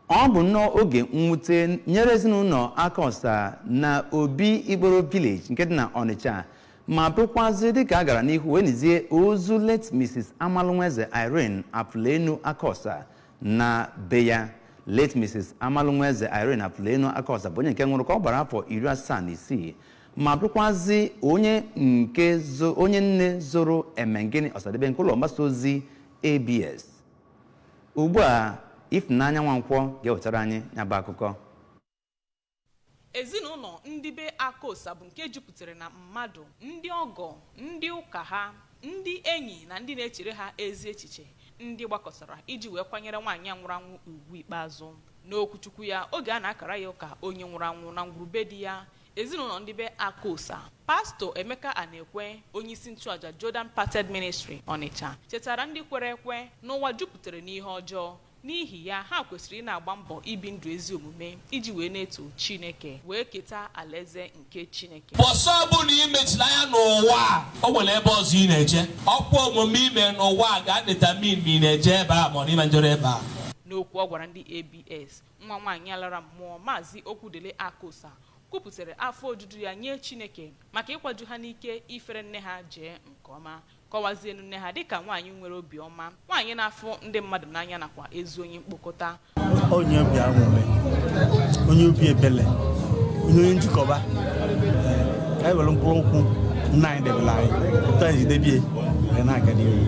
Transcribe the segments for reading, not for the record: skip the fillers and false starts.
ọ bụ nnọọ oge mwute nyere ezinụlọ Akosa na Obi Igboro Village nke dị na Onitsha ma bụrụkwazị dịka a gara n'ihu wee nizie ozu late Mrs. Amalunweze Irene Apulenu Akosa na be ya. Late Mrs. Amalunweze Irene Apulenu Akosa bụ onye nke nwụrụ ka ọ gbara afọ 76 ma bụrụkwazị onye nne zoro Emengini Ọsadebe nke ụlọ mgbasa ozi ABS. Ugbu a Ifunanya Nwankwọ ga-ewetara anyị nyaba akụkọ. Ezinụlọ ndị be Akosa bụ nke jupụtara na mmadụ, ndị ọgọ, ndị ụka ha, ndị enyi na ndị na-echere ha ezi echiche ndị gbakọtara iji wee kwanyere nwaanyị nwụrụ anwụ ugwu ikpeazụ. N'okwuchukwu ya oge a na-akara ya ụka onye nwụrụ anwụ na ngwurube di ya, ezinụlọ ndị be Akosa, Pastọ Emeka Anekwe, onye isi nchụaja Jordan Parted Ministry Onitsha, chetara ndị kwere ekwe n'ụwa jupụtara n'ihe ọjọọ, n'ihi ya ha kwesịrị na-agba mbọ ibi ndụ ezi omume iji wee na-eto Chineke wee keta alaeze nke Chineke. Bọsọ bụ na imechila ya n'ụwa o nwere ebe ọzọ ị na-eje, ọkwa omume ime n'ụwa ga-adetamin ma ị na-eje ebe a ma ọ n'ime njọrọ ebe a. N'okwu ọ gwara ndị ABS, nwa nwaanyị alara mmụọ Maazị Okwudele Akosa kwupụtara afọ ojuju ya nye Chineke maka ịkwaju ha n'ike ifere nne ha jee nke ọma, kọwazienu nne ha dịka nwaanyị nwere obiọma, nwaanyị na-afụ ndị mmadụ n'anya nakwa ezi onye mkpokọta. Onye obi aṅụrị, onye obi ebele, onye njikọba, ka anyị were mkpụrụ nkwụ nna anyị debere anyị ụtọ anyị debie na-aga n'ihu.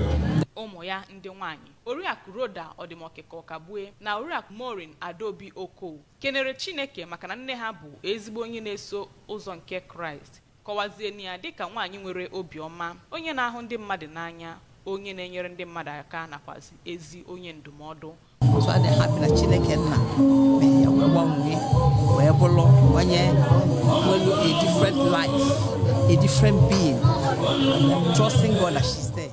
Ụmụ ya ndị nwaanyị Oriakụ Roda Ọdịmọkịka Ọkagbue na Oriakụ Maureen Adaobi Oko kenere Chineke maka na nne ha bụ ezigbo onye na-eso ụzọ nke Kraịst, kọwazieni ya dịka nwaanyị nwere obiọma, onye na-ahụ ndị mmadụ n'anya, onye na-enyere ndị mmadụ aka nakwazi ezi onye ndụmọdụ. So I happy na Chineke nna mee ya wee gbanwee wee bụrụ onye nwere a different life, a different being, trusting God that she's there.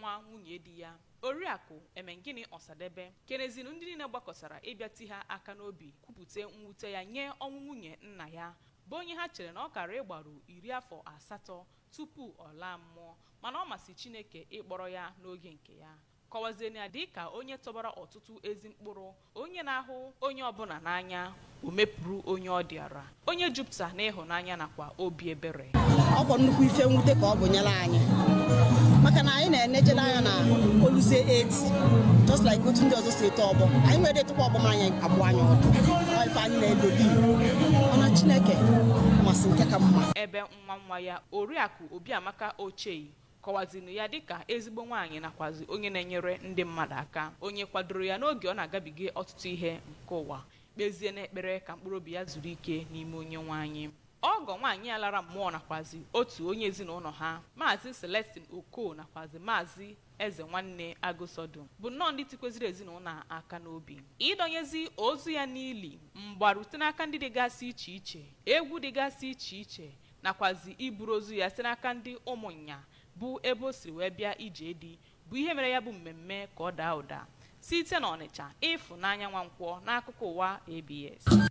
Nwa nwunye di ya Oriakụ Emengini Ọsadebe kenezinu ndị niile gbakọtara ịbịati ha aka n'obi kwupụta mwute ya nye ọnwụ nwunye nna ya bụ onye ha chere na ọ kara ịgbaru 80 tupu ọ laa mmụọ, mana ọ masị Chineke ịkpọrọ ya n'oge nke ya. Kọwazieni ya dịka onye tọbara ọtụtụ ezi mkpụrụ, onye na-ahụ onye ọbụla n'anya, o mepụrụ onye ọ dịara, onye jupụta n'ịhụnanya nakwa obi ebere. Ọ bụ nnukwu ife mwute ka ọ bụ nyere anyị maka na anyị na-enejere anya na oluzie 80 just like otu ndị ọzọ si eto ọgbọ, anyị nwere etukwa ọgbọ ma anyị abụọ anyị ọdụ ife anyị na-elodi ọna Chineke masị nke ka mma. Ebe nwa ya Oriakụ Obiamaka Ochei kọwazinu ya dịka ezigbo nwaanyị nakwazi onye na-enyere ndị mmadụ aka, onye kwadoro ya n'oge ọ na-agabiga ọtụtụ ihe nke ụwa, kpezie n'ekpere ka mkpụrụ obi ya zuru ike n'ime onye nwaanyị. Ọgọ nwaanyị alara mmụọ nakwazi otu onye ezinụlọ ha Maazị Celestine Oko nakwazi Maazị Eze Nwanne Agụsọdụ bụ nnọọ ndị tikweziri ezinụlọ aka n'obi ịdọnyezi ozu ya n'ili, mgbarute n'aka ndị dịgasị iche iche, egwu dịgasị iche iche nakwazi iburu ozu ya si n'aka ndị ụmụnya bụ ebe o siri wee bịa ije dị bụ ihe mere ya bụ mmemme ka ọ daa ụda site n'Ọnịcha. Ifunanya Nwankwọ n'akụkọ ụwa ABS.